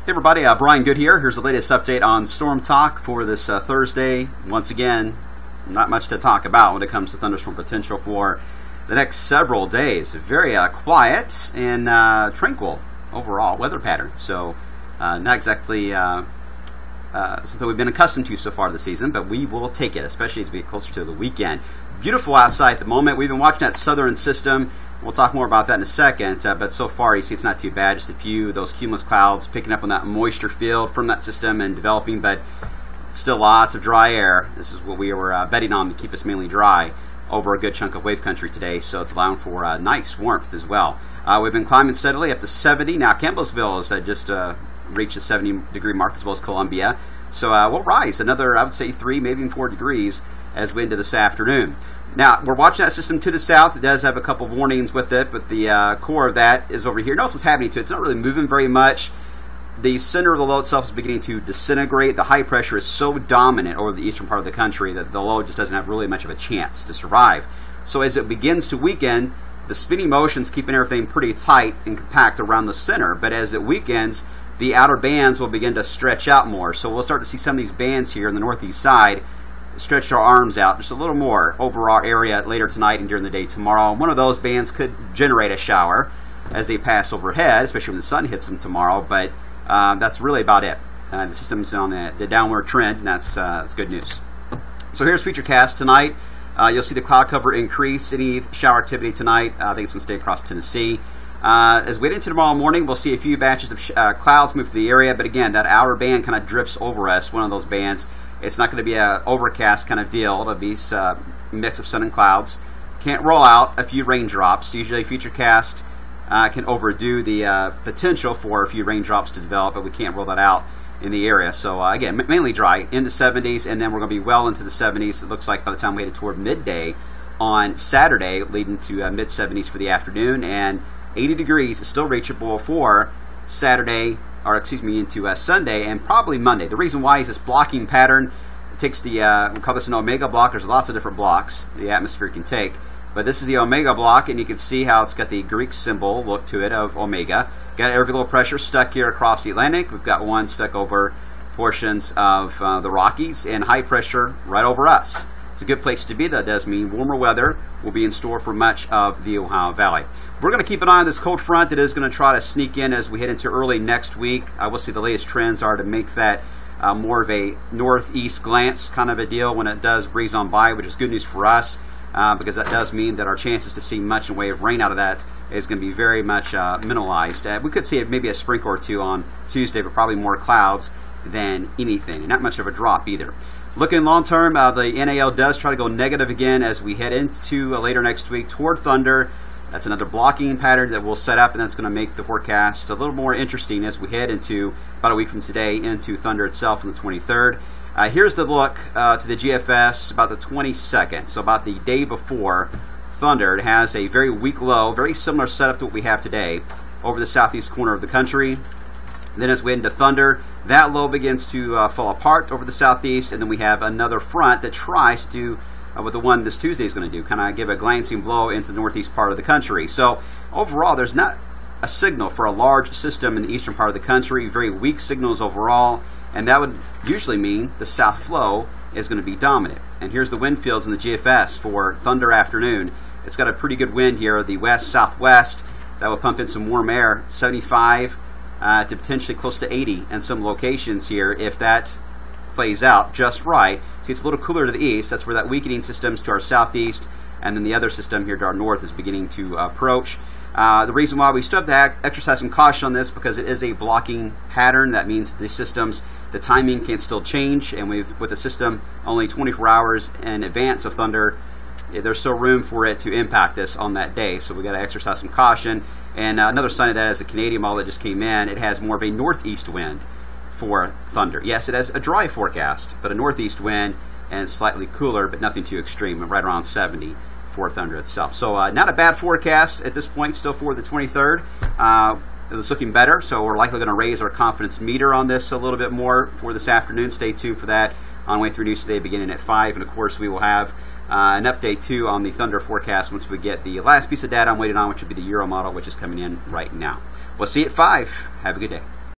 Hey everybody, Brian Good here. Here's the latest update on Storm Talk for this Thursday. Once again, not much to talk about when it comes to thunderstorm potential for the next several days. Very quiet and tranquil overall weather pattern. So not exactly something we've been accustomed to so far this season, but we will take it, especially as we get closer to the weekend. Beautiful outside at the moment. We've been watching that southern system. We'll talk more about that in a second, but so far you see it's not too bad. Just a few of those cumulus clouds picking up on that moisture field from that system and developing, but still lots of dry air. This is what we were betting on to keep us mainly dry over a good chunk of wave country today, so it's allowing for nice warmth as well. We've been climbing steadily up to 70. Now Campbellsville has just reached the 70-degree mark, as well as Columbia. So we'll rise another, I would say, 3, maybe even 4 degrees as we into this afternoon. Now, we're watching that system to the south. It does have a couple of warnings with it, but the core of that is over here. Notice what's happening to it. It's not really moving very much. The center of the low itself is beginning to disintegrate. The high pressure is so dominant over the eastern part of the country that the low just doesn't have really much of a chance to survive. So as it begins to weaken, the spinning motion's keeping everything pretty tight and compact around the center, but as it weakens, the outer bands will begin to stretch out more. So we'll start to see some of these bands here in the northeast side stretch our arms out just a little more over our area later tonight and during the day tomorrow. One of those bands could generate a shower as they pass overhead, especially when the sun hits them tomorrow, but that's really about it. The system's on the downward trend, and that's good news. So here's Futurecast tonight. You'll see the cloud cover increase. Any shower activity tonight, I think it's going to stay across Tennessee. As we get into tomorrow morning, we'll see a few batches of clouds move through the area, but again, that outer band kind of drifts over us, one of those bands. It's not going to be an overcast kind of deal. It'll be a mix of sun and clouds. Can't roll out a few raindrops. Usually Futurecast can overdo the potential for a few raindrops to develop, but we can't roll that out in the area. So again, mainly dry in the 70s, and then we're going to be well into the 70s. It looks like by the time we head toward midday on Saturday, leading to mid-70s for the afternoon, and 80 degrees is still reachable for Saturday, or excuse me, into Sunday and probably Monday. The reason why is this blocking pattern. It takes the, we call this an omega block. There's lots of different blocks the atmosphere can take. But this is the omega block, and you can see how it's got the Greek symbol look to it of omega. Got every low pressure stuck here across the Atlantic. We've got one stuck over portions of the Rockies, and high pressure right over us. It's a good place to be. That does mean warmer weather will be in store for much of the Ohio Valley. We're going to keep an eye on this cold front that is going to try to sneak in as we head into early next week. I will see the latest trends are to make that more of a northeast glance kind of a deal when it does breeze on by, which is good news for us because that does mean that our chances to see much in the way of rain out of that is going to be very much minimalized. We could see maybe a sprinkle or two on Tuesday, but probably more clouds than anything, and not much of a drop either. Looking long term, the NAL does try to go negative again as we head into later next week toward thunder. That's another blocking pattern that we'll set up, and that's going to make the forecast a little more interesting as we head into about a week from today into thunder itself on the 23rd. Here's the look to the GFS about the 22nd, so about the day before thunder. It has a very weak low, very similar setup to what we have today over the southeast corner of the country. Then as we head into thunder, that low begins to fall apart over the southeast, and then we have another front that tries to do what the one this Tuesday is going to do, kind of give a glancing blow into the northeast part of the country. So overall, there's not a signal for a large system in the eastern part of the country, very weak signals overall, and that would usually mean the south flow is going to be dominant. And here's the wind fields in the GFS for thunder afternoon. It's got a pretty good wind here, the west-southwest. That will pump in some warm air, 75 to potentially close to 80 in some locations here if that plays out just right. See, it's a little cooler to the east. That's where that weakening system's to our southeast, and then the other system here to our north is beginning to approach. The reason why we still have to exercise some caution on this because it is a blocking pattern. That means the systems, the timing can still change, and with the system only 24 hours in advance of thunder, there's still room for it to impact us on that day. So we got to exercise some caution. And another sign of that is the Canadian model that just came in. It has more of a northeast wind for thunder. Yes, it has a dry forecast, but a northeast wind and slightly cooler, but nothing too extreme, right around 70 for thunder itself. So not a bad forecast at this point, still for the 23rd. It's looking better, so we're likely going to raise our confidence meter on this a little bit more for this afternoon. Stay tuned for that on Way Through News Today beginning at 5. And, of course, we will have an update, too, on the thunder forecast once we get the last piece of data I'm waiting on, which will be the Euro model, which is coming in right now. We'll see you at 5. Have a good day.